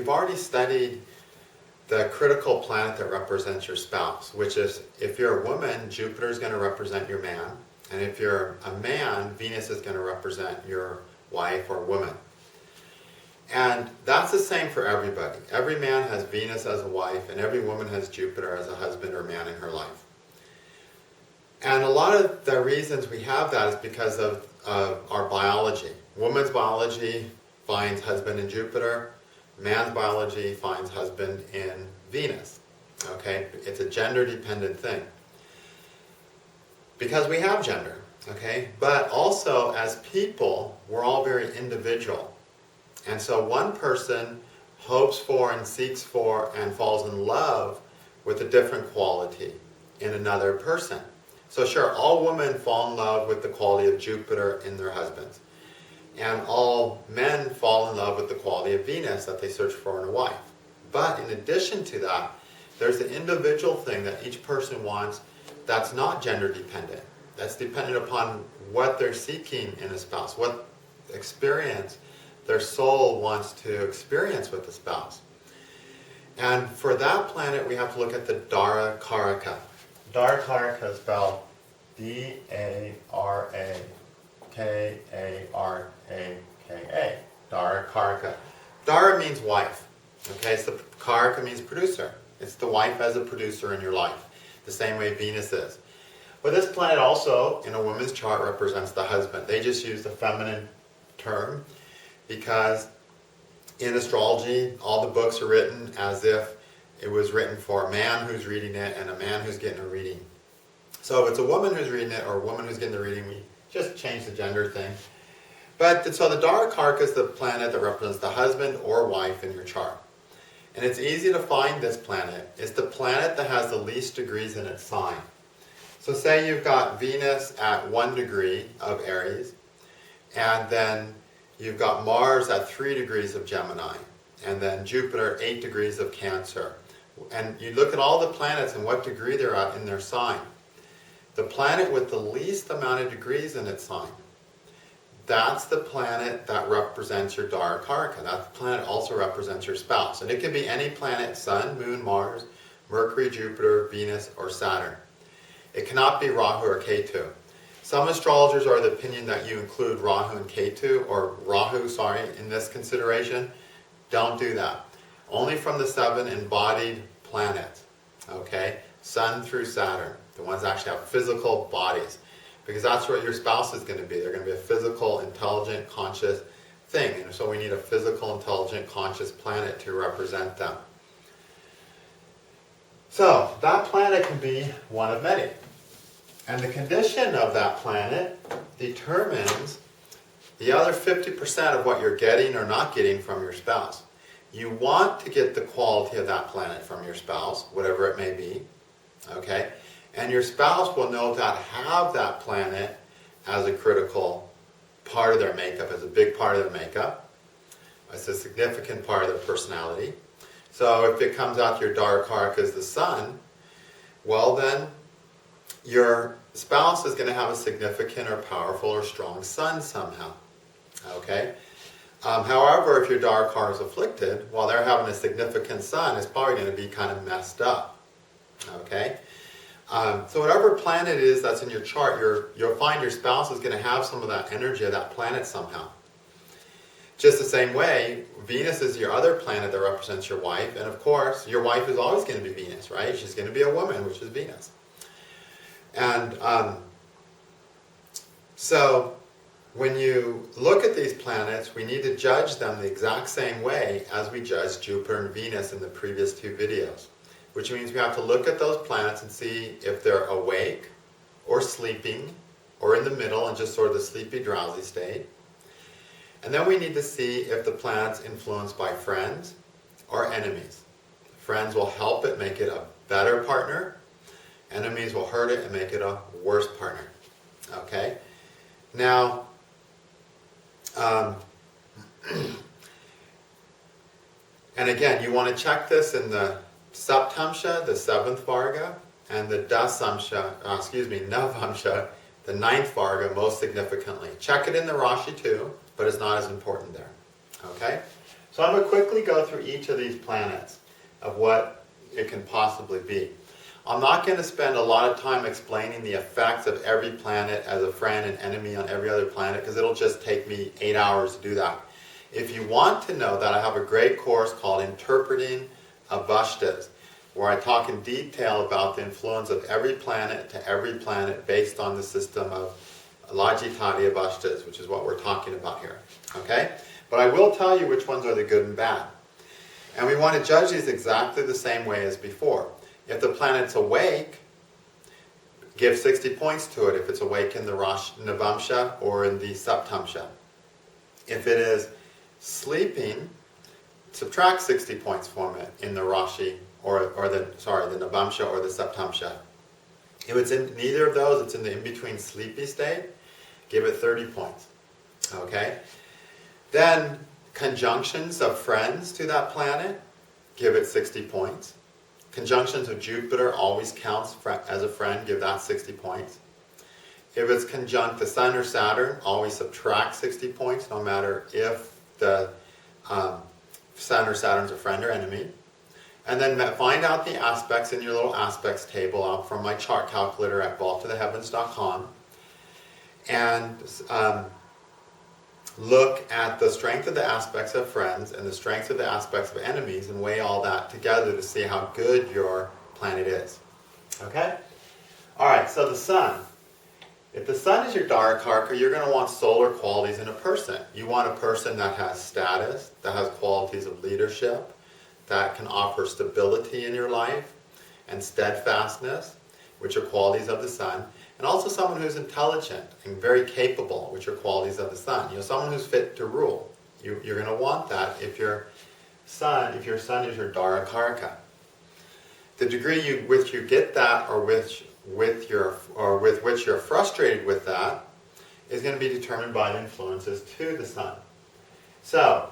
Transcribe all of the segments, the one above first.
we've already studied the critical planet that represents your spouse, which is, if you're a woman, Jupiter is going to represent your man, and if you're a man, Venus is going to represent your wife or woman. And that's the same for everybody. Every man has Venus as a wife, and every woman has Jupiter as a husband or man in her life. And a lot of the reasons we have that is because of our biology. Woman's biology finds husband in Jupiter. Man's biology finds husband in Venus. Okay? It's a gender-dependent thing. Because we have gender. Okay? But also, as people, we're all very individual. And so one person hopes for and seeks for and falls in love with a different quality in another person. So sure, all women fall in love with the quality of Jupiter in their husbands. And all men fall in love with the quality of Venus that they search for in a wife. But in addition to that, there's the individual thing that each person wants that's not gender dependent. That's dependent upon what they're seeking in a spouse, what experience their soul wants to experience with the spouse. And for that planet, we have to look at the Darakaraka. Darakaraka is spelled D-A-R-A-K-A-R-A-K-A. Darakaraka. Dara means wife. Okay, so Karaka means producer. It's the wife as a producer in your life, the same way Venus is. But this planet also, in a woman's chart, represents the husband. They just use the feminine term because in astrology, all the books are written as if it was written for a man who's reading it and a man who's getting a reading. So if it's a woman who's reading it or a woman who's getting the reading, we just change the gender thing. But so the Darakaraka is the planet that represents the husband or wife in your chart. And it's easy to find this planet. It's the planet that has the least degrees in its sign. So say you've got Venus at 1 degree of Aries, and then you've got Mars at 3 degrees of Gemini, and then Jupiter 8 degrees of Cancer. And you look at all the planets and what degree they're at in their sign. The planet with the least amount of degrees in its sign, that's the planet that represents your Darakaraka. That planet also represents your spouse. And it can be any planet: Sun, Moon, Mars, Mercury, Jupiter, Venus, or Saturn. It cannot be Rahu or Ketu. Some astrologers are of the opinion that you include Rahu and Ketu, or Rahu, in this consideration. Don't do that. Only from the 7 embodied planets. Okay? Sun through Saturn. The ones that actually have physical bodies. Because that's what your spouse is going to be. They're going to be a physical, intelligent, conscious thing. And so we need a physical, intelligent, conscious planet to represent them. So, that planet can be one of many. And the condition of that planet determines the other 50% of what you're getting or not getting from your spouse. You want to get the quality of that planet from your spouse, whatever it may be. Okay? And your spouse will know that have that planet as a critical part of their makeup, as a big part of their makeup. It's a significant part of their personality. So if it comes out your Darakaraka as the sun, well then your spouse is going to have a significant or powerful or strong sun somehow. Okay? However, if your Darakaraka is afflicted, while they're having a significant sun, it's probably going to be kind of messed up. Okay? So whatever planet it is that's in your chart, you'll find your spouse is going to have some of that energy of that planet somehow. Just the same way, Venus is your other planet that represents your wife, and of course, your wife is always going to be Venus, right? She's going to be a woman, which is Venus. And so when you look at these planets, we need to judge them the exact same way as we judged Jupiter and Venus in the previous 2 videos. Which means we have to look at those planets and see if they're awake or sleeping or in the middle and just sort of the sleepy, drowsy state. And then we need to see if the planet's influenced by friends or enemies. Friends will help it make it a better partner. Enemies will hurt it and make it a worse partner. Okay? Now, and again, you want to check this in the Saptamsha, the 7th Varga, and the Navamsha, the 9th Varga, most significantly. Check it in the Rashi too, but it's not as important there. Okay? So I'm going to quickly go through each of these planets of what it can possibly be. I'm not going to spend a lot of time explaining the effects of every planet as a friend and enemy on every other planet, because it'll just take me 8 hours to do that. If you want to know that, I have a great course called Interpreting Avashtas, where I talk in detail about the influence of every planet to every planet based on the system of Logitati Avashtas, which is what we're talking about here. Okay? But I will tell you which ones are the good and bad. And we want to judge these exactly the same way as before. If the planet's awake, give 60 points to it if it's awake in the Navamsha or in the Saptamsha. If it is sleeping, subtract 60 points from it in the Rashi or the Navamsha or the Saptamsha. If it's in neither of those, it's in the in-between sleepy state, give it 30 points. Okay? Then conjunctions of friends to that planet, give it 60 points. Conjunctions of Jupiter always counts as a friend, give that 60 points. If it's conjunct the Sun or Saturn, always subtract 60 points, no matter if the Sun or Saturn's a friend or enemy. And then find out the aspects in your little aspects table out from my chart calculator at vaulttotheheavens.com. And look at the strength of the aspects of friends and the strength of the aspects of enemies and weigh all that together to see how good your planet is. Okay? Alright, so the Sun. If the Sun is your Darakaraka, you're going to want solar qualities in a person. You want a person that has status, that has qualities of leadership, that can offer stability in your life, and steadfastness, which are qualities of the Sun. And also someone who's intelligent and very capable, which are qualities of the Sun. You know, someone who's fit to rule. You're going to want that if your Sun is your Darakaraka. The degree which you get that, or with which you're frustrated with that, is going to be determined by the influences to the Sun. So,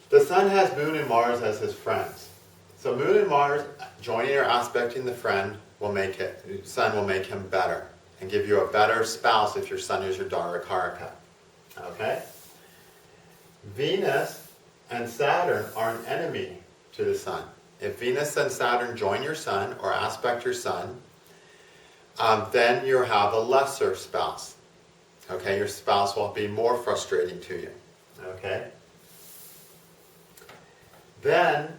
the Sun has Moon and Mars as his friends. So Moon and Mars joining or aspecting the friend Sun will make him better and give you a better spouse if your Sun is your Darakaraka. Okay? Venus and Saturn are an enemy to the Sun. If Venus and Saturn join your Sun or aspect your Sun, then you have a lesser spouse. Okay? Your spouse will be more frustrating to you. Okay? Then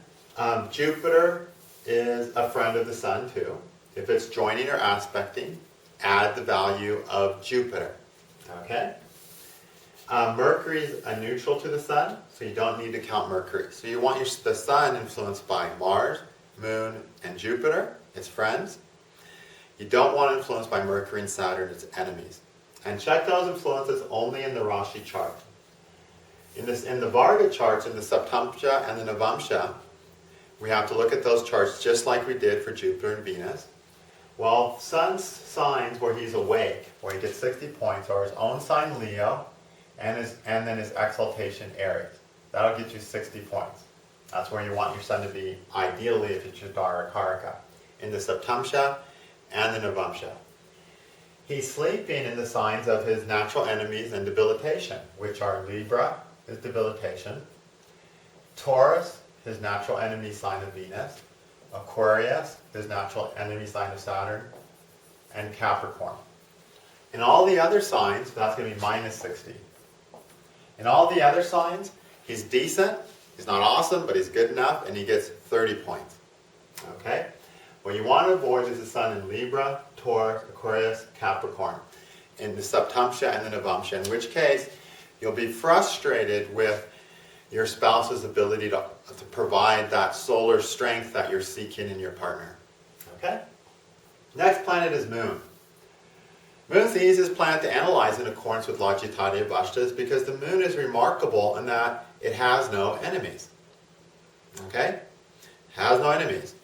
Jupiter is a friend of the Sun too. If it's joining or aspecting, add the value of Jupiter. Okay? Mercury is a neutral to the Sun, so you don't need to count Mercury. So you want the Sun influenced by Mars, Moon, and Jupiter, its friends. You don't want it influenced by Mercury and Saturn, its enemies. And check those influences only in the Rashi chart. In the Varga charts, in the Saptamsha and the Navamsha, we have to look at those charts just like we did for Jupiter and Venus. Well, Sun's signs where he's awake, where he gets 60 points, are his own sign Leo, and then his exaltation Aries. That'll get you 60 points. That's where you want your Sun to be, ideally, if it's your Darakaraka, in the Saptamsha and the Navamsha. He's sleeping in the signs of his natural enemies and debilitation, which are Libra, his debilitation, Taurus, his natural enemy sign of Venus, Aquarius, his natural enemy sign of Saturn, and Capricorn. In all the other signs, that's going to be minus 60. In all the other signs, he's decent, he's not awesome, but he's good enough, and he gets 30 points. Okay? What you want to avoid is the Sun in Libra, Taurus, Aquarius, Capricorn, in the Saptamsha and the Navamsha, in which case you'll be frustrated with your spouse's ability to provide that solar strength that you're seeking in your partner. Okay? Next planet is Moon. Moon's the easiest planet to analyze in accordance with Logitati Avashtas because the Moon is remarkable in that it has no enemies. Okay? Has no enemies.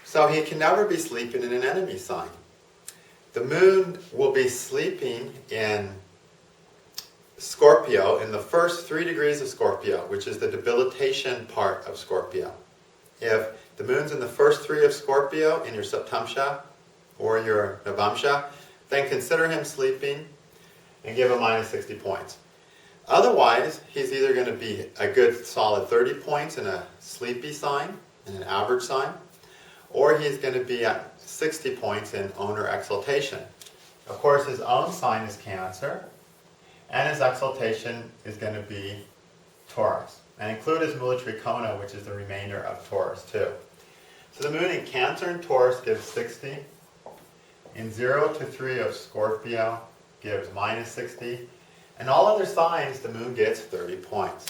So he can never be sleeping in an enemy sign. The Moon will be sleeping in Scorpio, in the first 3 degrees of Scorpio, which is the debilitation part of Scorpio. If the Moon's in the first 3 of Scorpio in your Saptamsha or your Navamsha, then consider him sleeping and give him minus 60 points. Otherwise, he's either going to be a good solid 30 points in a sleepy sign, in an average sign, or he's going to be at 60 points in owner exaltation. Of course, his own sign is Cancer, and his exaltation is going to be Taurus. And include his mula tricona, which is the remainder of Taurus too. So the moon in Cancer and Taurus gives 60. In 0 to 3 of Scorpio gives minus 60. And all other signs, the moon gets 30 points.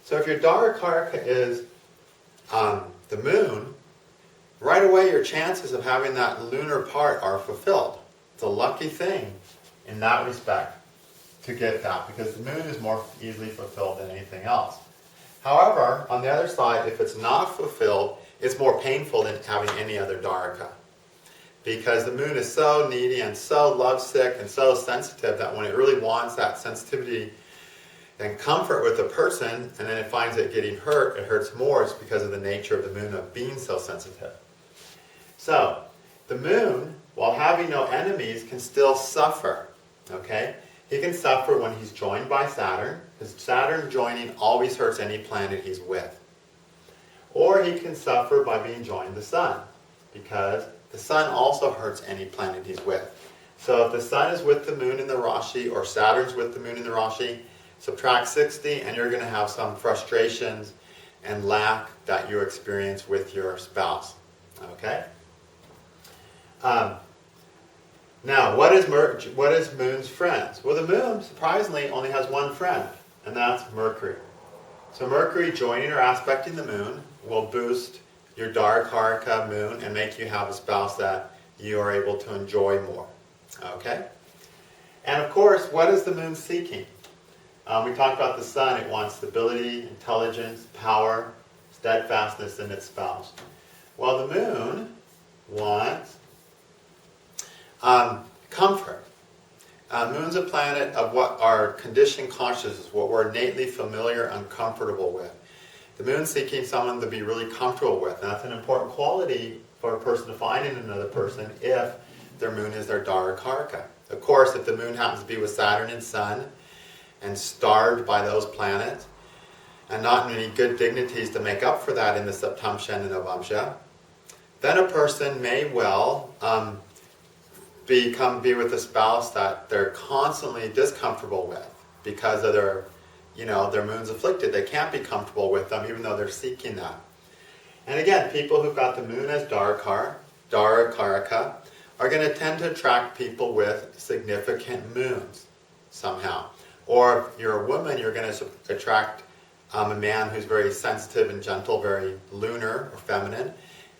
So if your Darakaraka is the moon, right away your chances of having that lunar part are fulfilled. It's a lucky thing in that respect to get that, because the moon is more easily fulfilled than anything else. However, on the other side, if it's not fulfilled, it's more painful than having any other Daraka. Because the moon is so needy and so lovesick and so sensitive that when it really wants that sensitivity and comfort with a person, and then it finds it getting hurt, it hurts more. It's because of the nature of the moon of being so sensitive. So, the moon, while having no enemies, can still suffer. Okay? He can suffer when he's joined by Saturn, because Saturn joining always hurts any planet he's with. Or he can suffer by being joined the Sun, because the Sun also hurts any planet he's with. So if the Sun is with the moon in the Rashi, or Saturn's with the moon in the Rashi, subtract 60 and you're going to have some frustrations and lack that you experience with your spouse. Okay? Now, what is Moon's friends? Well, the Moon, surprisingly, only has one friend, and that's Mercury. So Mercury joining or aspecting the Moon will boost your Darakaraka Moon and make you have a spouse that you are able to enjoy more. Okay? And of course, what is the Moon seeking? We talked about the Sun. It wants stability, intelligence, power, steadfastness in its spouse. Well, the Moon wants comfort. Moon's a planet of what our conditioned consciousness, what we're innately familiar and comfortable with. The Moon's seeking someone to be really comfortable with. And that's an important quality for a person to find in another person if their Moon is their Darakaraka. Of course, if the Moon happens to be with Saturn and Sun and starred by those planets, and not in any good dignities to make up for that in the Saptamsha and the Navamsha, then a person may well be with a spouse that they're constantly discomfortable with because of their moon's afflicted. They can't be comfortable with them even though they're seeking that. And again, people who've got the moon as Darakaraka are going to tend to attract people with significant moons somehow. Or if you're a woman, you're going to attract a man who's very sensitive and gentle, very lunar or feminine.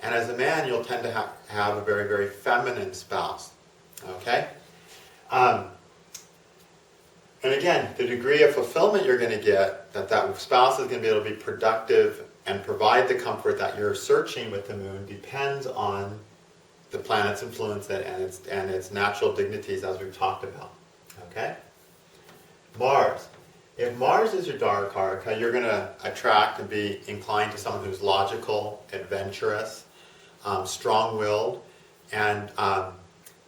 And as a man, you'll tend to have a very, very feminine spouse. Okay? And again, the degree of fulfillment you're going to get, that spouse is going to be able to be productive and provide the comfort that you're searching with the moon, depends on the planet's influence and its natural dignities, as we've talked about. Okay? Mars. If Mars is your Darakaraka, you're going to attract and be inclined to someone who's logical, adventurous, strong-willed, and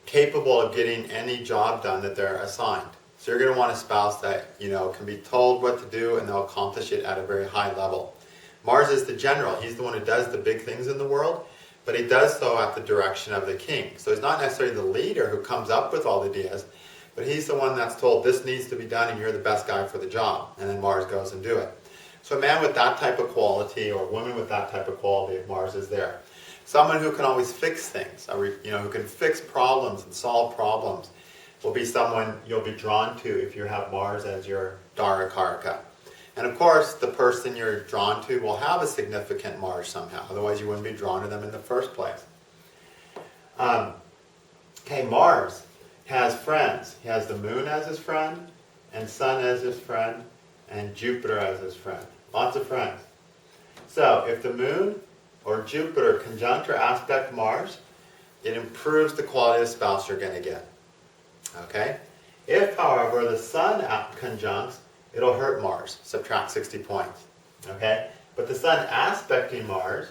capable of getting any job done that they're assigned. So you're going to want a spouse that can be told what to do and they'll accomplish it at a very high level. Mars is the general. He's the one who does the big things in the world, but he does so at the direction of the king. So he's not necessarily the leader who comes up with all the ideas, but he's the one that's told this needs to be done and you're the best guy for the job. And then Mars goes and do it. So a man with that type of quality, or a woman with that type of quality, if Mars is there. Someone who can always fix things, who can fix problems and solve problems, will be someone you'll be drawn to if you have Mars as your Darakaraka. And of course, the person you're drawn to will have a significant Mars somehow. Otherwise, you wouldn't be drawn to them in the first place. Mars has friends. He has the moon as his friend, and Sun as his friend, and Jupiter as his friend. Lots of friends. So, if the moon or Jupiter conjunct or aspect Mars, it improves the quality of spouse you're going to get. Okay? If, however, the Sun conjuncts, it'll hurt Mars. Subtract 60 points. Okay? But the Sun aspecting Mars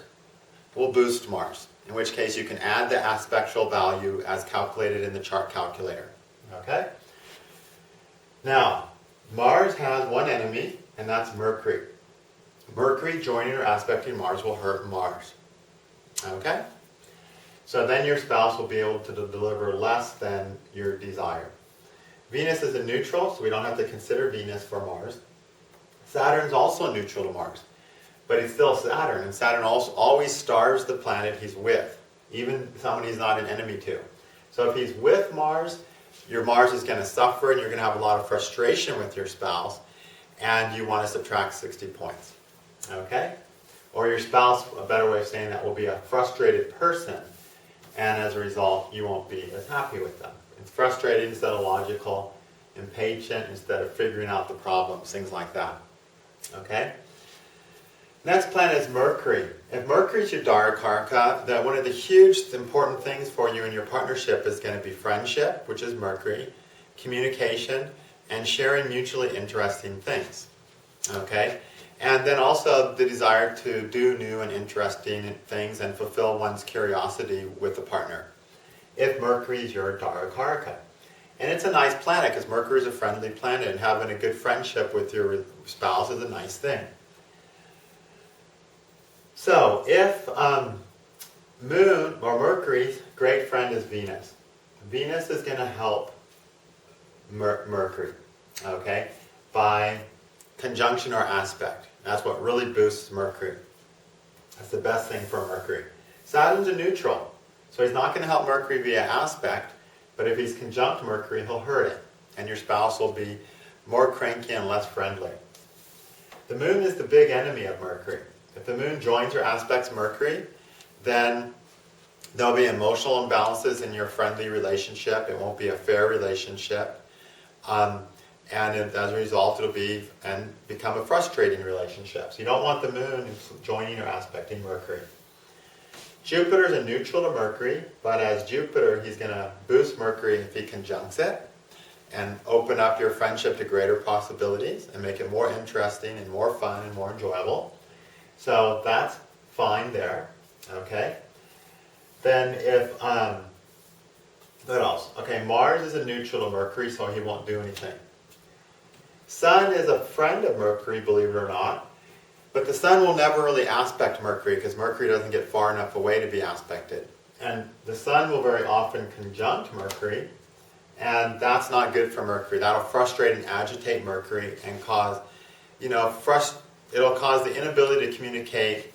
will boost Mars, in which case you can add the aspectual value as calculated in the chart calculator. Okay? Now, Mars has one enemy, and that's Mercury. Mercury joining or aspecting Mars will hurt Mars. Okay? So then your spouse will be able to deliver less than your desire. Venus is a neutral, so we don't have to consider Venus for Mars. Saturn's also neutral to Mars, but it's still Saturn, and Saturn also always stars the planet he's with, even someone he's not an enemy to. So if he's with Mars, your Mars is going to suffer, and you're going to have a lot of frustration with your spouse, and you want to subtract 60 points. Okay? Or your spouse, a better way of saying that, will be a frustrated person, and as a result, you won't be as happy with them. It's frustrated instead of logical, impatient instead of figuring out the problems, things like that. Okay? Next planet is Mercury. If Mercury is your Darakaraka, then one of the huge important things for you in your partnership is going to be friendship, which is Mercury, communication, and sharing mutually interesting things. Okay? And then also the desire to do new and interesting things and fulfill one's curiosity with the partner. If Mercury is your Darakaraka. And it's a nice planet because Mercury is a friendly planet, and having a good friendship with your spouse is a nice thing. So if Moon or Mercury's great friend is Venus. Venus is going to help Mercury, okay, by conjunction or aspect. That's what really boosts Mercury. That's the best thing for Mercury. Saturn's a neutral, so he's not going to help Mercury via aspect, but if he's conjunct Mercury, he'll hurt it, and your spouse will be more cranky and less friendly. The Moon is the big enemy of Mercury. If the Moon joins or aspects Mercury, then there'll be emotional imbalances in your friendly relationship. It won't be a fair relationship. And as a result, it'll become a frustrating relationship. So you don't want the Moon joining or aspecting Mercury. Jupiter's a neutral to Mercury, but as Jupiter, he's going to boost Mercury if he conjuncts it and open up your friendship to greater possibilities and make it more interesting and more fun and more enjoyable. So that's fine there, okay? Then if, what else? Okay, Mars is a neutral to Mercury, so he won't do anything. Sun is a friend of Mercury, believe it or not, but the Sun will never really aspect Mercury because Mercury doesn't get far enough away to be aspected. And the Sun will very often conjunct Mercury, and that's not good for Mercury. That'll frustrate and agitate Mercury and cause, it'll cause the inability to communicate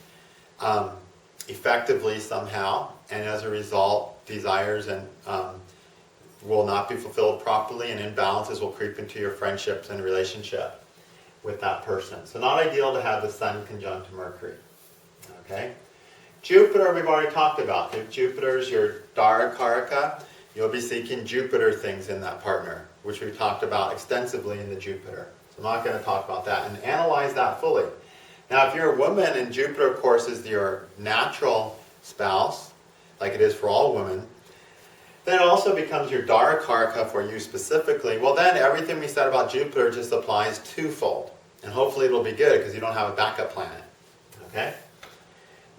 effectively somehow, and as a result, desires and will not be fulfilled properly, and imbalances will creep into your friendships and relationship with that person. So not ideal to have the Sun conjunct Mercury. Okay? Jupiter we've already talked about. If Jupiter's your Darakaraka, you'll be seeking Jupiter things in that partner, which we've talked about extensively in the Jupiter. So I'm not going to talk about that and analyze that fully. Now if you're a woman and Jupiter of course is your natural spouse, like it is for all women, then it also becomes your Darakaraka for you specifically. Well then everything we said about Jupiter just applies twofold. And hopefully it'll be good because you don't have a backup planet. Okay?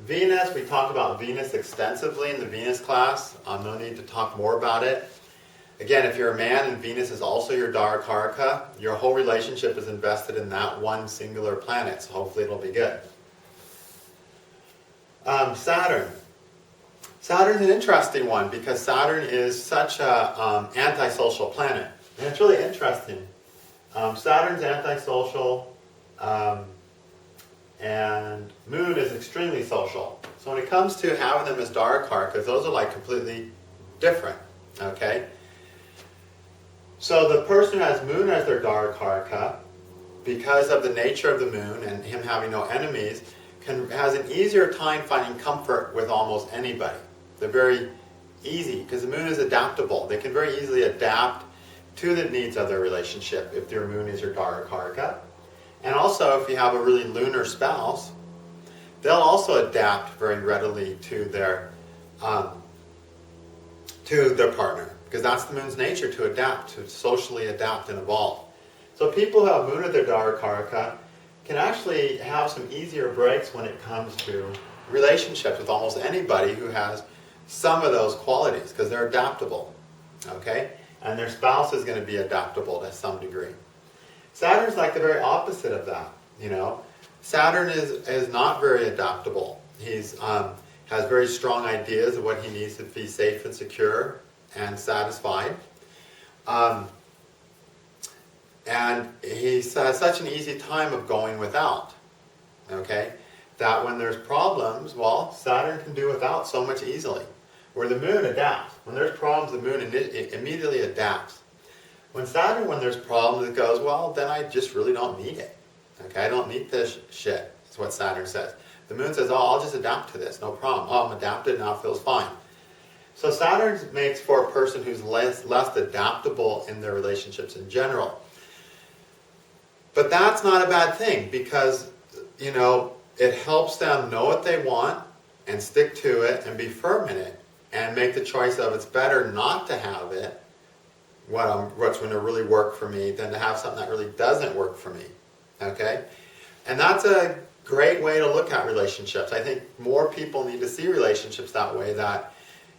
Venus, we talked about Venus extensively in the Venus class. No need to talk more about it. Again, if you're a man and Venus is also your Darakaraka, your whole relationship is invested in that one singular planet, so hopefully it'll be good. Saturn. Saturn's an interesting one because Saturn is such an antisocial planet. And it's really interesting. Saturn's antisocial and Moon is extremely social. So when it comes to having them as Darakarakas, those are like completely different. Okay? So the person who has Moon as their Darakaraka, because of the nature of the Moon and him having no enemies, has an easier time finding comfort with almost anybody. They're very easy because the Moon is adaptable. They can very easily adapt to the needs of their relationship if their Moon is your Darakaraka. And also if you have a really lunar spouse, they'll also adapt very readily to their partner, because that's the Moon's nature, to adapt, to socially adapt and evolve. So people who have Moon at their Darakaraka can actually have some easier breaks when it comes to relationships with almost anybody who has some of those qualities, because they're adaptable, okay? And their spouse is going to be adaptable to some degree. Saturn's like the very opposite of that, you know. Saturn is not very adaptable. He's has very strong ideas of what he needs to be safe and secure and satisfied. And he has such an easy time of going without, okay, that when there's problems, well, Saturn can do without so much easily. Where the moon adapts. When there's problems, the moon immediately adapts. When there's problems, it goes, well, then I just really don't need it. Okay, I don't need this shit, is what Saturn says. The moon says, oh, I'll just adapt to this, no problem. Oh, I'm adapted, now it feels fine. So Saturn makes for a person who's less adaptable in their relationships in general. But that's not a bad thing because, you know, it helps them know what they want and stick to it and be firm in it and make the choice of it's better not to have it, what's going to really work for me, than to have something that really doesn't work for me. Okay? And that's a great way to look at relationships. I think more people need to see relationships that way, that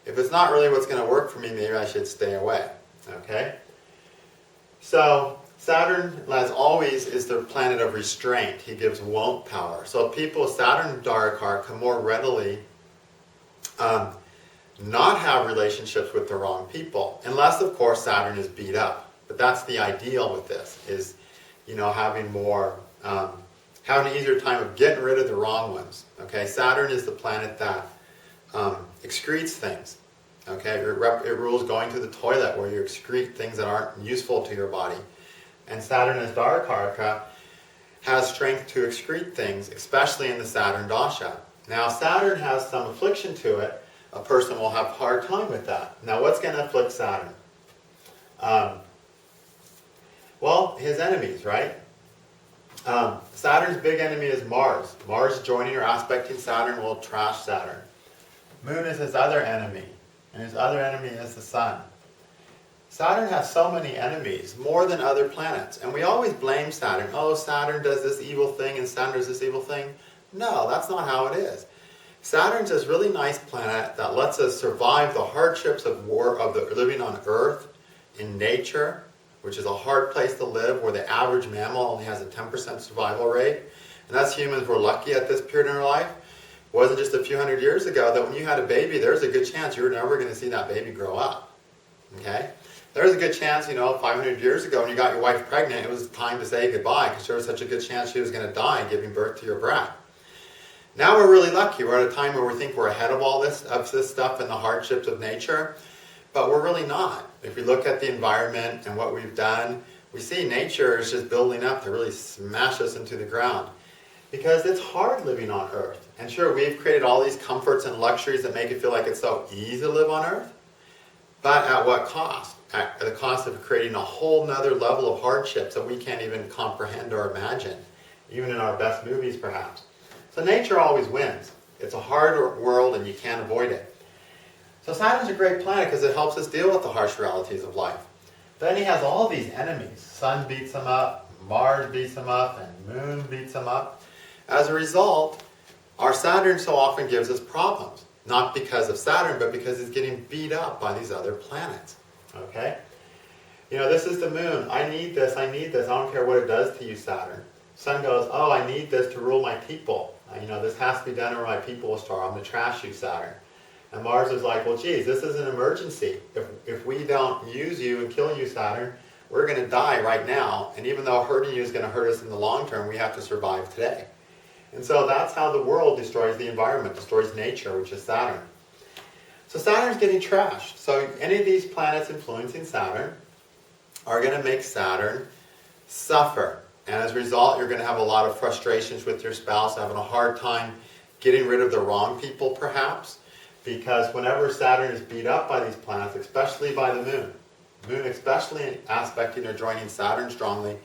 if it's not really what's going to work for me, maybe I should stay away. Okay? So Saturn, as always, is the planet of restraint. He gives won't power. So people with Saturn Darakaraka can more readily not have relationships with the wrong people, unless, of course, Saturn is beat up. But that's the ideal with this, is, you know, having an easier time of getting rid of the wrong ones. Okay, Saturn is the planet that excretes things. Okay, it rules going to the toilet, where you excrete things that aren't useful to your body. And Saturn as Darakaraka has strength to excrete things, especially in the Saturn dasha. Now, Saturn has some affliction to it. A person will have a hard time with that. Now, what's going to afflict Saturn? Well, his enemies, right? Saturn's big enemy is Mars. Mars joining or aspecting Saturn will trash Saturn. Moon is his other enemy, and his other enemy is the Sun. Saturn has so many enemies, more than other planets, and we always blame Saturn. Oh, Saturn does this evil thing, and Saturn does this evil thing. No, that's not how it is. Saturn's this really nice planet that lets us survive the hardships of living on Earth in nature, which is a hard place to live, where the average mammal only has a 10% survival rate. And us humans were lucky at this period in our life. It wasn't just a few hundred years ago that when you had a baby, there's a good chance you were never going to see that baby grow up. Okay? There's a good chance, 500 years ago when you got your wife pregnant, it was time to say goodbye because there was such a good chance she was going to die giving birth to your brat. Now we're really lucky. We're at a time where we think we're ahead of all this stuff and the hardships of nature, but we're really not. If we look at the environment and what we've done, we see nature is just building up to really smash us into the ground because it's hard living on Earth. And sure, we've created all these comforts and luxuries that make it feel like it's so easy to live on Earth, but at what cost? At the cost of creating a whole nother level of hardships that we can't even comprehend or imagine, even in our best movies perhaps. So nature always wins. It's a hard world and you can't avoid it. So Saturn's a great planet because it helps us deal with the harsh realities of life. Then he has all these enemies. Sun beats him up, Mars beats him up, and Moon beats him up. As a result, our Saturn so often gives us problems. Not because of Saturn, but because he's getting beat up by these other planets. Okay? This is the Moon. I need this. I don't care what it does to you, Saturn. Sun goes, oh, I need this to rule my people. This has to be done or my people will starve. I'm going to trash you, Saturn. And Mars is like, well, geez, this is an emergency. If we don't use you and kill you, Saturn, we're going to die right now. And even though hurting you is going to hurt us in the long term, we have to survive today. And so that's how the world destroys the environment, destroys nature, which is Saturn. So Saturn's getting trashed. So any of these planets influencing Saturn are going to make Saturn suffer. And as a result, you're going to have a lot of frustrations with your spouse, having a hard time getting rid of the wrong people, perhaps. Because whenever Saturn is beat up by these planets, especially by the Moon especially aspecting or joining Saturn strongly,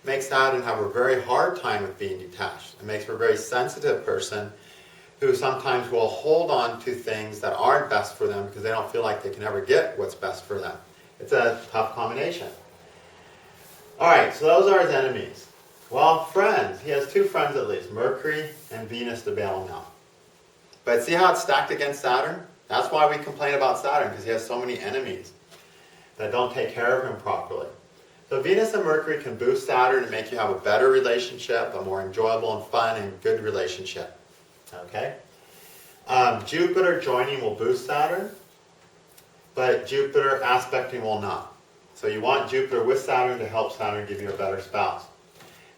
makes Saturn have a very hard time with being detached. It makes for a very sensitive person who sometimes will hold on to things that aren't best for them because they don't feel like they can ever get what's best for them. It's a tough combination. Alright, so those are his enemies. Well, friends. He has two friends at least, Mercury and Venus to bail him out. But see how it's stacked against Saturn? That's why we complain about Saturn, because he has so many enemies that don't take care of him properly. So Venus and Mercury can boost Saturn and make you have a better relationship, a more enjoyable and fun and good relationship. Okay? Jupiter joining will boost Saturn, but Jupiter aspecting will not. So you want Jupiter with Saturn to help Saturn give you a better spouse.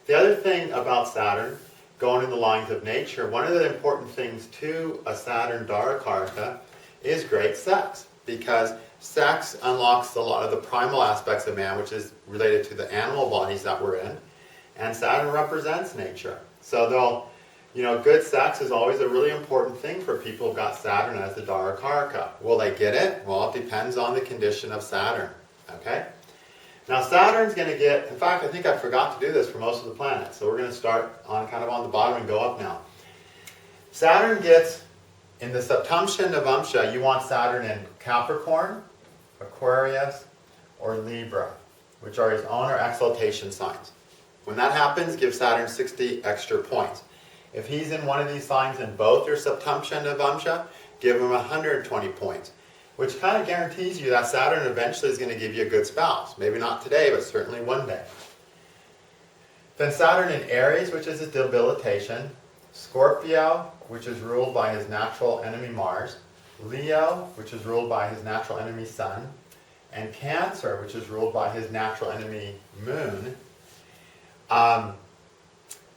The other thing about Saturn, going in the lines of nature, one of the important things to a Saturn Darakaraka is great sex, because sex unlocks a lot of the primal aspects of man, which is related to the animal bodies that we're in, and Saturn represents nature. So good sex is always a really important thing for people who've got Saturn as the Darakaraka. Will they get it? Well, it depends on the condition of Saturn. Okay? Now Saturn's going to get, in fact, I think I forgot to do this for most of the planets, so we're going to start on kind of on the bottom and go up now. Saturn gets, in the Saptamsha Navamsha, you want Saturn in Capricorn, Aquarius, or Libra, which are his own or exaltation signs. When that happens, give Saturn 60 extra points. If he's in one of these signs in both your Saptamsha and Navamsha, give him 120 points, which kind of guarantees you that Saturn eventually is going to give you a good spouse. Maybe not today, but certainly one day. Then Saturn in Aries, which is a debilitation, Scorpio, which is ruled by his natural enemy Mars, Leo, which is ruled by his natural enemy Sun, and Cancer, which is ruled by his natural enemy Moon,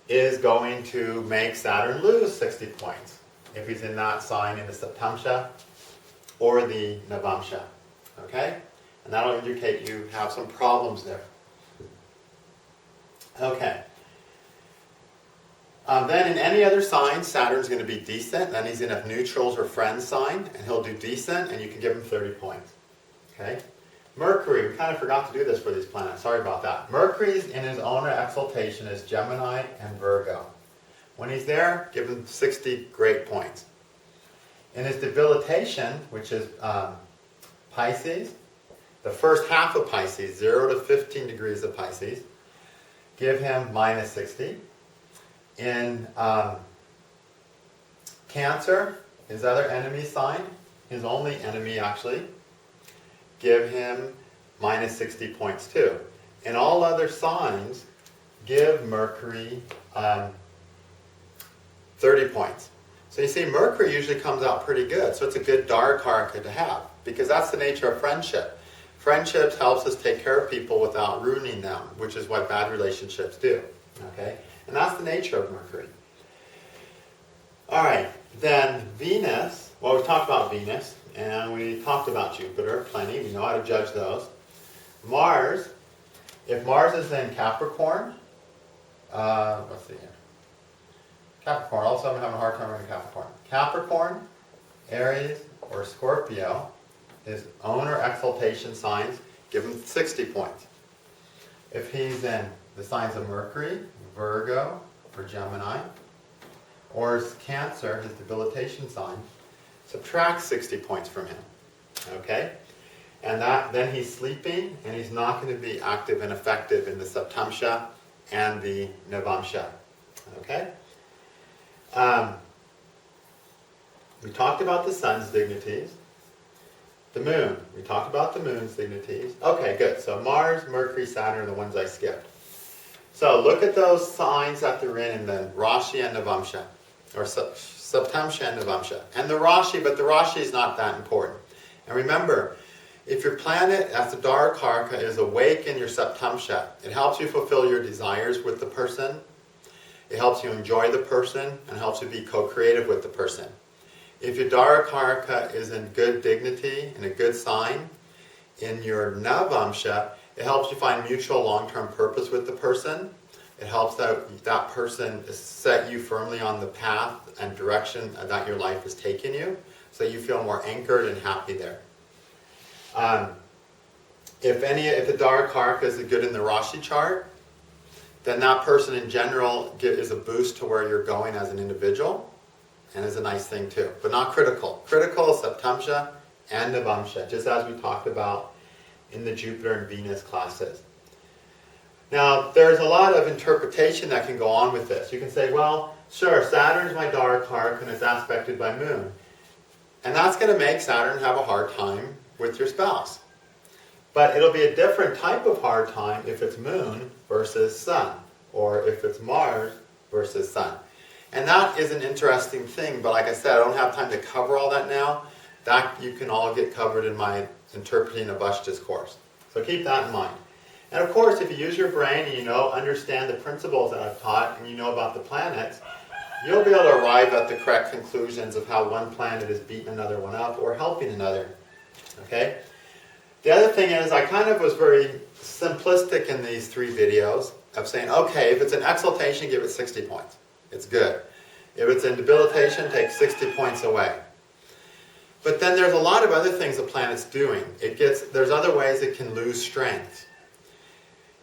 is going to make Saturn lose 60 points if he's in that sign in the Saptamsha or the Navamsha. Okay? And that'll indicate you have some problems there. Okay. Then in any other sign, Saturn's going to be decent. Then he's in a neutrals or friends sign, and he'll do decent, and you can give him 30 points. Okay? Mercury, we kind of forgot to do this for these planets. Sorry about that. Mercury's in his own exaltation is Gemini and Virgo. When he's there, give him 60 great points. In his debilitation, which is Pisces, the first half of Pisces, 0 to 15 degrees of Pisces, give him minus 60. In Cancer, his other enemy sign, his only enemy actually, give him minus 60 points too. In all other signs, give Mercury 30 points. So you see, Mercury usually comes out pretty good, so it's a good Darakaraka to have, because that's the nature of friendship. Friendships helps us take care of people without ruining them, which is what bad relationships do. Okay? And that's the nature of Mercury. All right, then Venus. Well, we talked about Venus, and we talked about Jupiter plenty. We know how to judge those. Mars, if Mars is in Capricorn, let's see here. Capricorn, also I'm having a hard time reading Capricorn. Capricorn, Aries, or Scorpio, his own or exaltation signs, give him 60 points. If he's in the signs of Mercury, Virgo, or Gemini, or his Cancer, his debilitation sign, subtract 60 points from him. Okay? And then he's sleeping, and he's not going to be active and effective in the Saptamsha and the Navamsha. Okay? We talked about the sun's dignities. The moon. We talked about the moon's dignities. Okay, good. So Mars, Mercury, Saturn are the ones I skipped. So look at those signs that they're in the Rashi and Navamsha, or Saptamsha and Navamsha. And the Rashi, but the Rashi is not that important. And remember, if your planet as the Darakaraka is awake in your Saptamsha, it helps you fulfill your desires with the person. It helps you enjoy the person and helps you be co-creative with the person. If your Darakaraka is in good dignity and a good sign in your Navamsha, it helps you find mutual long-term purpose with the person. It helps that person set you firmly on the path and direction that your life is taking you, so you feel more anchored and happy there. If the Darakaraka is good in the Rashi chart, then that person in general is a boost to where you're going as an individual, and is a nice thing too, but not critical. Critical is Saptamsha and Navamsha, just as we talked about in the Jupiter and Venus classes. Now, there's a lot of interpretation that can go on with this. You can say, well, sure, Saturn's my Darakaraka and it's aspected by Moon. And that's going to make Saturn have a hard time with your spouse. But it'll be a different type of hard time if it's moon versus sun, or if it's Mars versus sun. And that is an interesting thing, but like I said, I don't have time to cover all that now. That you can all get covered in my Interpreting Avashta's course. So keep that in mind. And of course, if you use your brain and understand the principles that I've taught, and you know about the planets, you'll be able to arrive at the correct conclusions of how one planet is beating another one up or helping another. Okay? The other thing is, I kind of was very simplistic in these 3 videos of saying, okay, if it's an exaltation, give it 60 points. It's good. If it's in debilitation, take 60 points away. But then there's a lot of other things the planet's doing. There's other ways it can lose strength.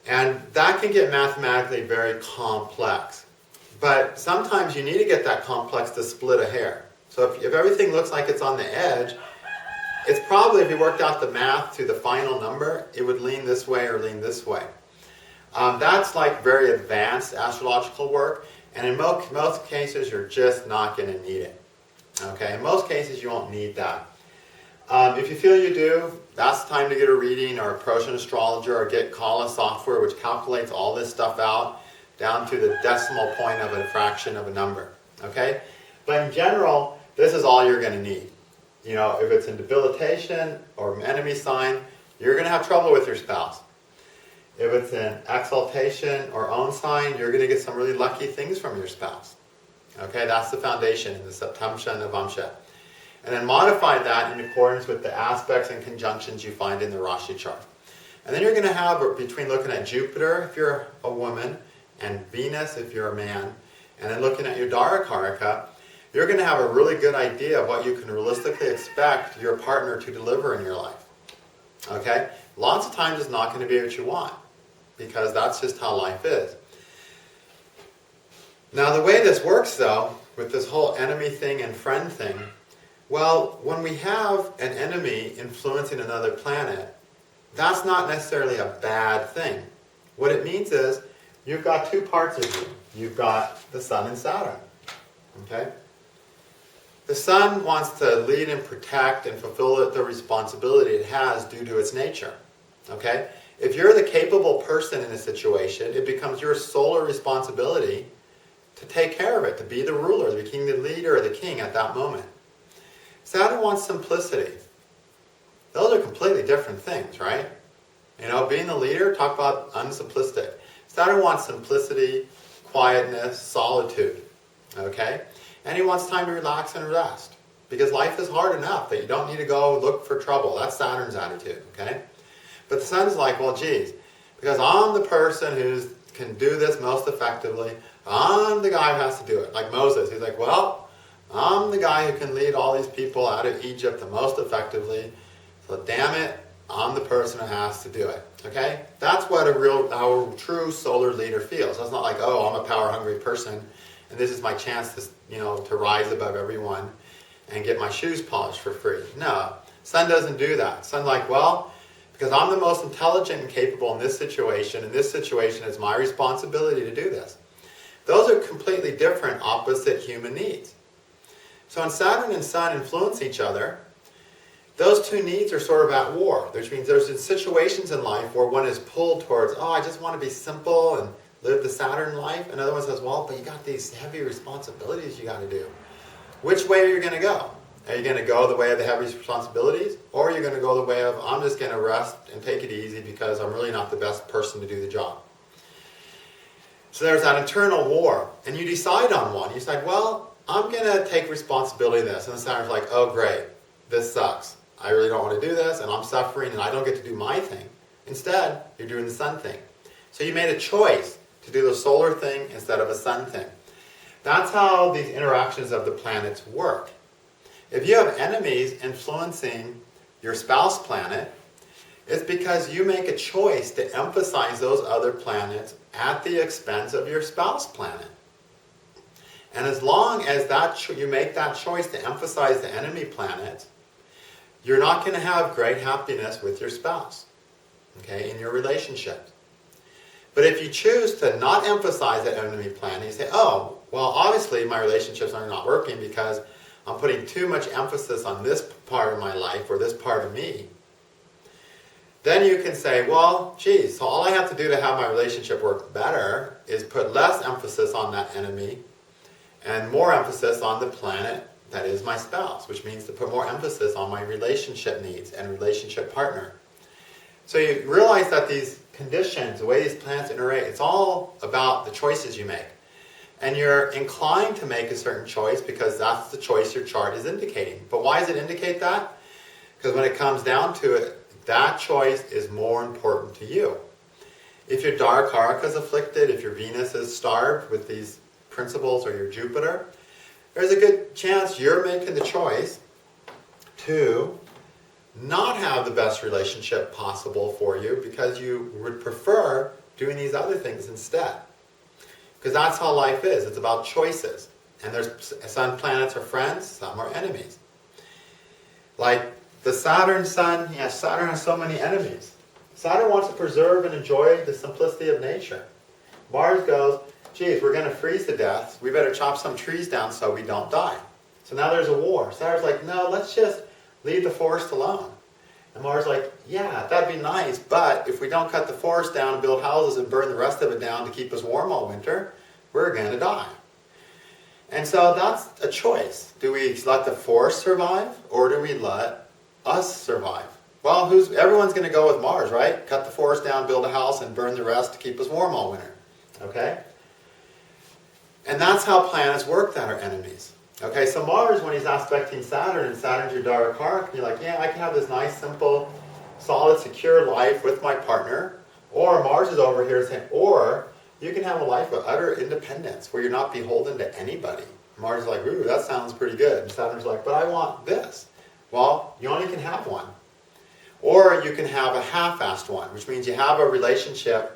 And that can get mathematically very complex. But sometimes you need to get that complex to split a hair. So if everything looks like it's on the edge, it's probably, if you worked out the math to the final number, it would lean this way or lean this way. That's like very advanced astrological work, and in most cases you're just not going to need it. Okay, in most cases you won't need that. If you feel you do, that's the time to get a reading or approach an astrologer or call a software which calculates all this stuff out down to the decimal point of a fraction of a number. Okay, but in general, this is all you're going to need. If it's in debilitation or enemy sign, you're going to have trouble with your spouse. If it's in exaltation or own sign, you're going to get some really lucky things from your spouse. Okay, that's the foundation in the Saptamsha and the Vamsha. And then modify that in accordance with the aspects and conjunctions you find in the Rashi chart. And then you're going to have, between looking at Jupiter if you're a woman, and Venus if you're a man, and then looking at your Darakaraka, you're going to have a really good idea of what you can realistically expect your partner to deliver in your life. Okay? Lots of times it's not going to be what you want, because that's just how life is. Now the way this works though, with this whole enemy thing and friend thing, well, when we have an enemy influencing another planet, that's not necessarily a bad thing. What it means is, you've got 2 parts of you. You've got the Sun and Saturn. Okay? The Sun wants to lead and protect and fulfill the responsibility it has due to its nature. Okay? If you're the capable person in a situation, it becomes your solar responsibility to take care of it, to be the ruler, the king, the leader, or the king at that moment. Saturn wants simplicity. Those are completely different things, right? Being the leader, talk about unsimplistic. Saturn wants simplicity, quietness, solitude. Okay? And he wants time to relax and rest. Because life is hard enough that you don't need to go look for trouble. That's Saturn's attitude. Okay? But the Sun's like, well, geez, because I'm the person who can do this most effectively, I'm the guy who has to do it. Like Moses, he's like, well, I'm the guy who can lead all these people out of Egypt the most effectively, so damn it, I'm the person who has to do it. Okay? That's what our true solar leader feels. It's not like, oh, I'm a power-hungry person, and this is my chance to rise above everyone and get my shoes polished for free. No, Sun doesn't do that. Sun's like, well, because I'm the most intelligent and capable in this situation, it's my responsibility to do this. Those are completely different, opposite human needs. So when Saturn and Sun influence each other, those 2 needs are sort of at war, which means there's situations in life where one is pulled towards, oh, I just want to be simple and live the Saturn life. Another one says, well, but you got these heavy responsibilities you got to do. Which way are you going to go? Are you going to go the way of the heavy responsibilities? Or are you going to go the way of, I'm just going to rest and take it easy because I'm really not the best person to do the job? So there's that internal war. And you decide on one. You decide, well, I'm going to take responsibility of this. And the Saturn's like, oh, great. This sucks. I really don't want to do this, and I'm suffering, and I don't get to do my thing. Instead, you're doing the Sun thing. So you made a choice to do the solar thing instead of a Sun thing. That's how these interactions of the planets work. If you have enemies influencing your spouse planet, it's because you make a choice to emphasize those other planets at the expense of your spouse planet. And as long as you make that choice to emphasize the enemy planets, you're not going to have great happiness with your spouse, okay, in your relationship. But if you choose to not emphasize that enemy planet, you say, oh, well, obviously my relationships are not working because I'm putting too much emphasis on this part of my life or this part of me. then you can say, well, geez, so all I have to do to have my relationship work better is put less emphasis on that enemy and more emphasis on the planet that is my spouse, which means to put more emphasis on my relationship needs and relationship partner. So you realize that these conditions, the way these planets interact, it's all about the choices you make. And you're inclined to make a certain choice because that's the choice your chart is indicating. But why does it indicate that? Because when it comes down to it, that choice is more important to you. If your Darakaraka is afflicted, if your Venus is starved with these principles, or your Jupiter, there's a good chance you're making the choice to not have the best relationship possible for you because you would prefer doing these other things instead. Because that's how life is. It's about choices. And there's some planets are friends, some are enemies. Like the Saturn sun, Saturn has so many enemies. Saturn wants to preserve and enjoy the simplicity of nature. Mars goes, geez, we're going to freeze to death. We better chop some trees down so we don't die. So now there's a war. Saturn's like, no, let's just leave the forest alone. And Mars is like, yeah, that'd be nice, but if we don't cut the forest down and build houses and burn the rest of it down to keep us warm all winter, we're going to die. And so that's a choice. Do we let the forest survive, or do we let us survive? Well, everyone's going to go with Mars, right? Cut the forest down, build a house, and burn the rest to keep us warm all winter. Okay? And that's how planets work that are enemies. Okay, so Mars, when he's aspecting Saturn, and Saturn's your Darakaraka, you're like, yeah, I can have this nice, simple, solid, secure life with my partner. Or Mars is over here saying, or you can have a life of utter independence where you're not beholden to anybody. Mars is like, ooh, that sounds pretty good. And Saturn's like, but I want this. Well, you only can have one. Or you can have a half-assed one, which means you have a relationship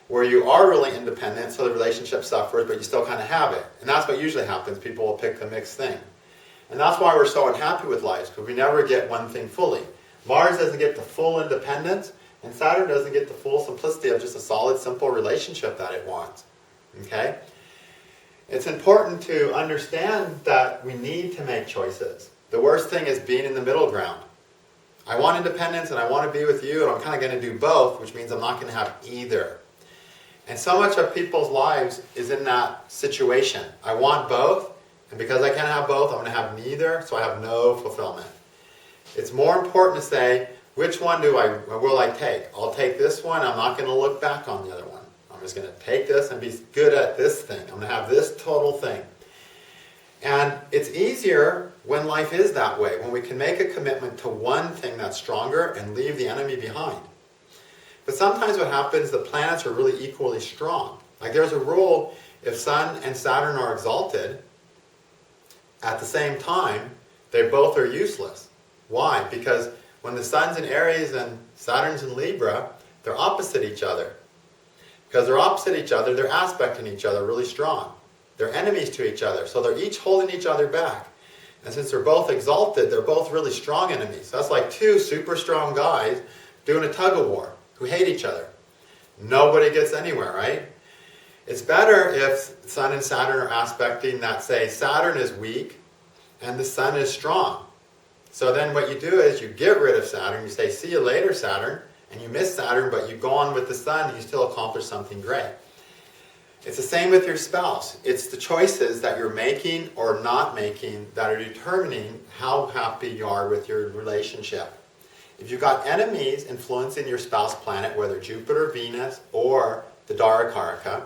where you are really independent, so the relationship suffers, but you still kind of have it. And that's what usually happens. People will pick the mixed thing. And that's why we're so unhappy with life, because we never get one thing fully. Mars doesn't get the full independence, and Saturn doesn't get the full simplicity of just a solid, simple relationship that it wants. Okay? It's important to understand that we need to make choices. The worst thing is being in the middle ground. I want independence and I want to be with you, and I'm kind of going to do both, which means I'm not going to have either. And so much of people's lives is in that situation. I want both, and because I can't have both, I'm going to have neither, so I have no fulfillment. It's more important to say, which one will I take? I'll take this one, I'm not going to look back on the other one. I'm just going to take this and be good at this thing. I'm going to have this total thing. And it's easier when life is that way, when we can make a commitment to one thing that's stronger and leave the enemy behind. But sometimes what happens, the planets are really equally strong. Like there's a rule, if Sun and Saturn are exalted at the same time, they both are useless. Why? Because when the Sun's in Aries and Saturn's in Libra, they're opposite each other. Because they're opposite each other, they're aspecting each other really strong. They're enemies to each other, so they're each holding each other back. And since they're both exalted, they're both really strong enemies. So that's like two super strong guys doing a tug-of-war who hate each other. Nobody gets anywhere, right? It's better if Sun and Saturn are aspecting that, say, Saturn is weak and the Sun is strong. So then what you do is you get rid of Saturn, you say, see you later, Saturn, and you miss Saturn, but you go on with the Sun and you still accomplish something great. It's the same with your spouse. It's the choices that you're making or not making that are determining how happy you are with your relationship. If you've got enemies influencing your spouse planet, whether Jupiter, Venus, or the Darakaraka,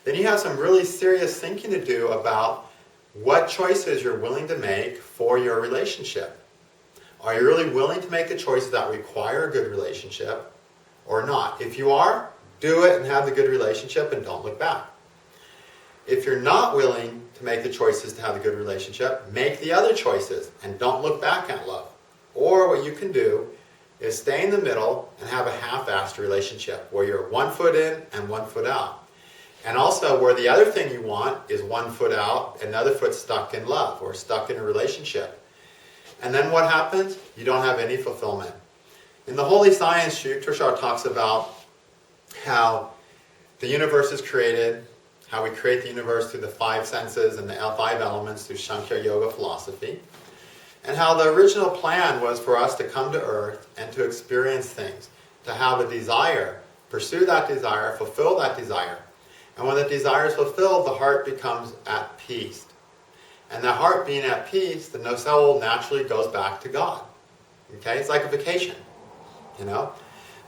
then you have some really serious thinking to do about what choices you're willing to make for your relationship. Are you really willing to make the choices that require a good relationship or not? If you are, do it and have the good relationship and don't look back. If you're not willing to make the choices to have a good relationship, make the other choices and don't look back at love. Or what you can do is stay in the middle and have a half-assed relationship where you're 1 foot in and 1 foot out. And also where the other thing you want is 1 foot out, another foot stuck in love or stuck in a relationship. And then what happens? You don't have any fulfillment. In the Holy Science, Sri Yukteswar talks about how the universe is created, how we create the universe through the 5 senses and the 5 elements through Sankhya Yoga philosophy, and how the original plan was for us to come to Earth and to experience things, to have a desire, pursue that desire, fulfill that desire. And when the desire is fulfilled, the heart becomes at peace. And the heart being at peace, the soul naturally goes back to God. Okay? It's like a vacation, you know?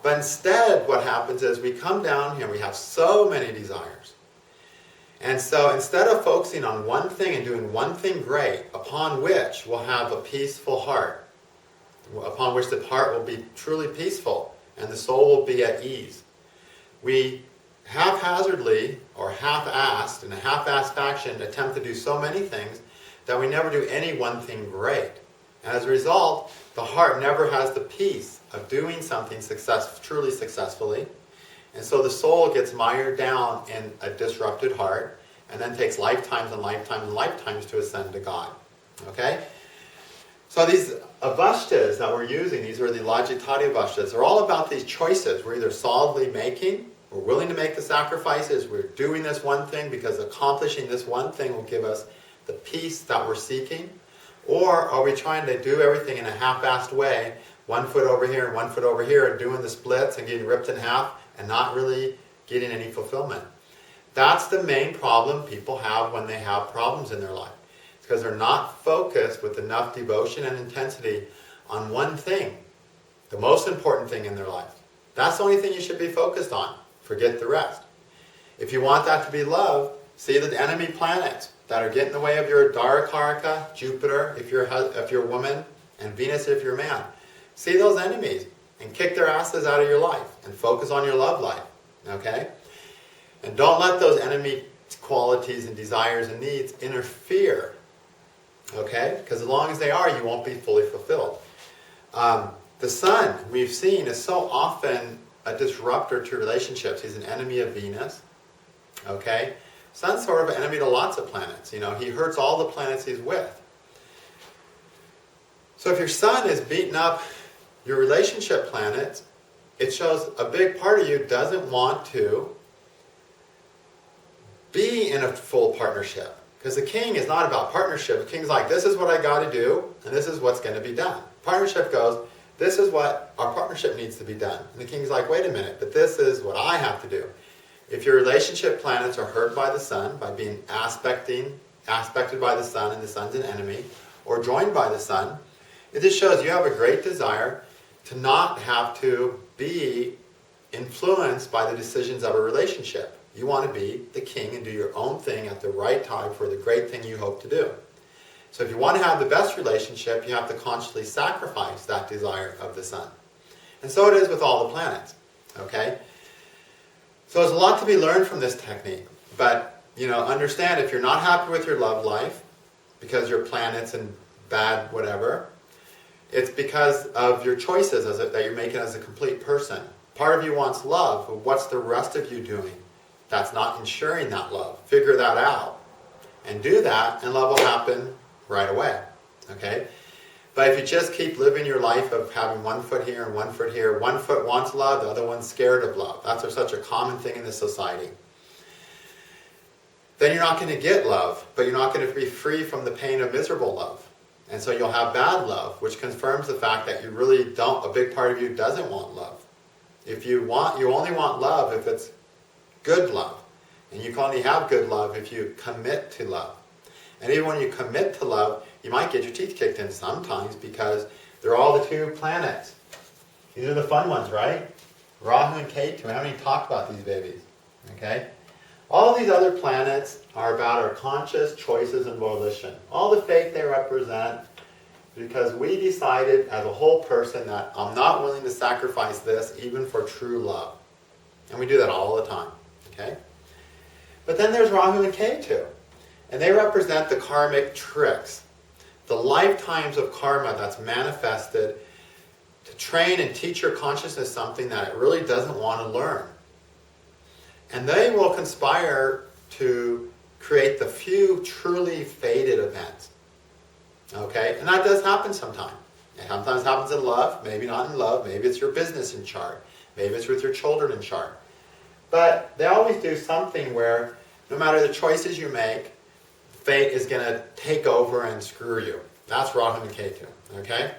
But instead, what happens is we come down here, we have so many desires. And so instead of focusing on one thing and doing one thing great, upon which we'll have a peaceful heart, upon which the heart will be truly peaceful, and the soul will be at ease, we haphazardly, or half-assed, in a half-assed fashion, attempt to do so many things that we never do any one thing great. And as a result, the heart never has the peace of doing something truly successfully. And so the soul gets mired down in a disrupted heart, and then takes lifetimes and lifetimes and lifetimes to ascend to God. Okay? So these avashtas that we're using, these are the Logitati avashtas, they're all about these choices. We're either solidly making, we're willing to make the sacrifices, we're doing this one thing because accomplishing this one thing will give us the peace that we're seeking, or are we trying to do everything in a half-assed way, 1 foot over here and 1 foot over here, and doing the splits and getting ripped in half and not really getting any fulfillment? That's the main problem people have when they have problems in their life. It's because they're not focused with enough devotion and intensity on one thing, the most important thing in their life. That's the only thing you should be focused on. Forget the rest. If you want that to be love, see the enemy planets that are getting in the way of your Darakaraka, Jupiter if you're a woman, and Venus if you're a man. See those enemies and kick their asses out of your life and focus on your love life. Okay? And don't let those enemy qualities and desires and needs interfere. Okay? Because as long as they are, you won't be fully fulfilled. The sun, we've seen, is so often a disruptor to relationships. He's an enemy of Venus. Okay? Sun's sort of an enemy to lots of planets. You know, he hurts all the planets he's with. So if your sun is beating up your relationship planets, it shows a big part of you doesn't want to be in a full partnership. Because the king is not about partnership. The king's like, this is what I got to do, and this is what's going to be done. Partnership goes, this is what our partnership needs to be done. And the king's like, wait a minute, but this is what I have to do. If your relationship planets are hurt by the sun, by being aspected by the sun, and the sun's an enemy, or joined by the sun, it just shows you have a great desire to not have to be influenced by the decisions of a relationship. You want to be the king and do your own thing at the right time for the great thing you hope to do. So if you want to have the best relationship, you have to consciously sacrifice that desire of the sun. And so it is with all the planets. Okay? So there's a lot to be learned from this technique. But, understand if you're not happy with your love life, because your planet's in bad whatever, it's because of your choices that you're making as a complete person. Part of you wants love, but what's the rest of you doing that's not ensuring that love? Figure that out and do that, and love will happen right away. Okay? But if you just keep living your life of having 1 foot here and 1 foot here, 1 foot wants love, the other one's scared of love. That's such a common thing in this society. Then you're not going to get love, but you're not going to be free from the pain of miserable love. And so you'll have bad love, which confirms the fact that you really don't, a big part of you doesn't want love. You only want love if it's good love. And you can only have good love if you commit to love. And even when you commit to love, you might get your teeth kicked in sometimes because they're all the 2 planets. These are the fun ones, right? Rahu and Ketu. We haven't even talked about these babies. Okay? All these other planets are about our conscious choices and volition. All the fate they represent because we decided as a whole person that I'm not willing to sacrifice this even for true love. And we do that all the time. Okay? But then there's Rahu and Ketu. And they represent the karmic tricks, the lifetimes of karma that's manifested to train and teach your consciousness something that it really doesn't want to learn. And they will conspire to create the few truly fated events. Okay? And that does happen sometimes. It sometimes happens in love, maybe not in love, maybe it's your business in chart, maybe it's with your children in chart. But they always do something where no matter the choices you make, fate is going to take over and screw you. That's Rahu and Ketu. Okay?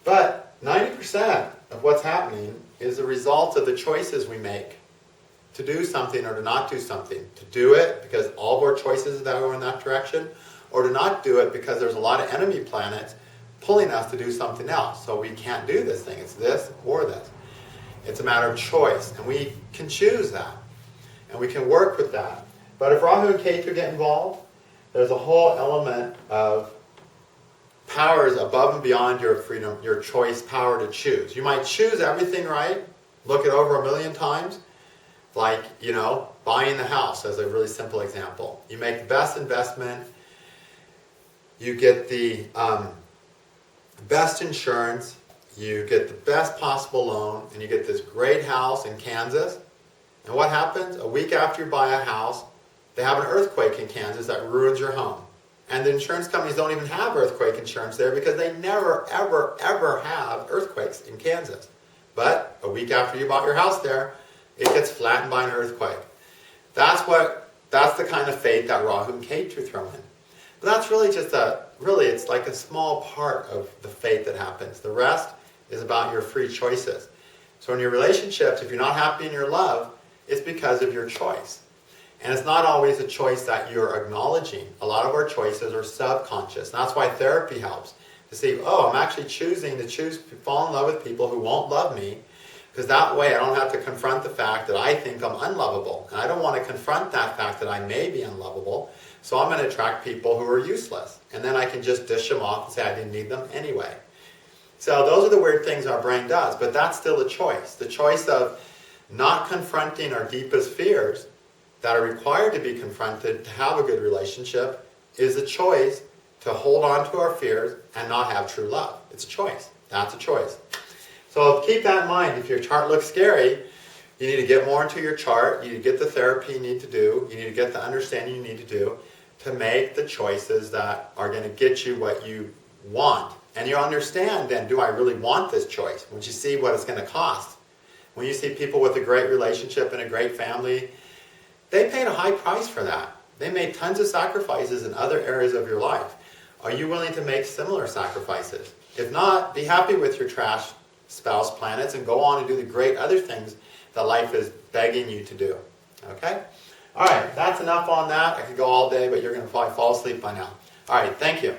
But 90% of what's happening is the result of the choices we make to do something or to not do something. To do it because all of our choices that go in that direction, or to not do it because there's a lot of enemy planets pulling us to do something else. So we can't do this thing. It's this or this. It's a matter of choice, and we can choose that. And we can work with that. But if Rahu and Ketu get involved, there's a whole element of powers above and beyond your freedom, your choice power to choose. You might choose everything right, look it over a million times, like, buying the house as a really simple example. You make the best investment, you get the best insurance, you get the best possible loan, and you get this great house in Kansas. And what happens? A week after you buy a house, they have an earthquake in Kansas that ruins your home. And the insurance companies don't even have earthquake insurance there because they never, ever, ever have earthquakes in Kansas. But a week after you bought your house there, it gets flattened by an earthquake. That's the kind of fate that Rahu and Ketu throw in. But that's really just it's like a small part of the fate that happens. The rest is about your free choices. So in your relationships, if you're not happy in your love, it's because of your choice. And it's not always a choice that you're acknowledging. A lot of our choices are subconscious. And that's why therapy helps. To see, I'm actually choosing to fall in love with people who won't love me, because that way I don't have to confront the fact that I think I'm unlovable. And I don't want to confront that fact that I may be unlovable. So I'm going to attract people who are useless. And then I can just dish them off and say I didn't need them anyway. So those are the weird things our brain does. But that's still a choice. The choice of not confronting our deepest fears that are required to be confronted to have a good relationship is a choice to hold on to our fears and not have true love. It's a choice. That's a choice. So keep that in mind. If your chart looks scary, you need to get more into your chart. You need to get the therapy you need to do. You need to get the understanding you need to do to make the choices that are going to get you what you want. And you understand then, do I really want this choice? Once you see what it's going to cost. When you see people with a great relationship and a great family, they paid a high price for that. They made tons of sacrifices in other areas of your life. Are you willing to make similar sacrifices? If not, be happy with your trash spouse planets and go on and do the great other things that life is begging you to do. Okay? All right, that's enough on that. I could go all day, but you're going to probably fall asleep by now. All right, thank you.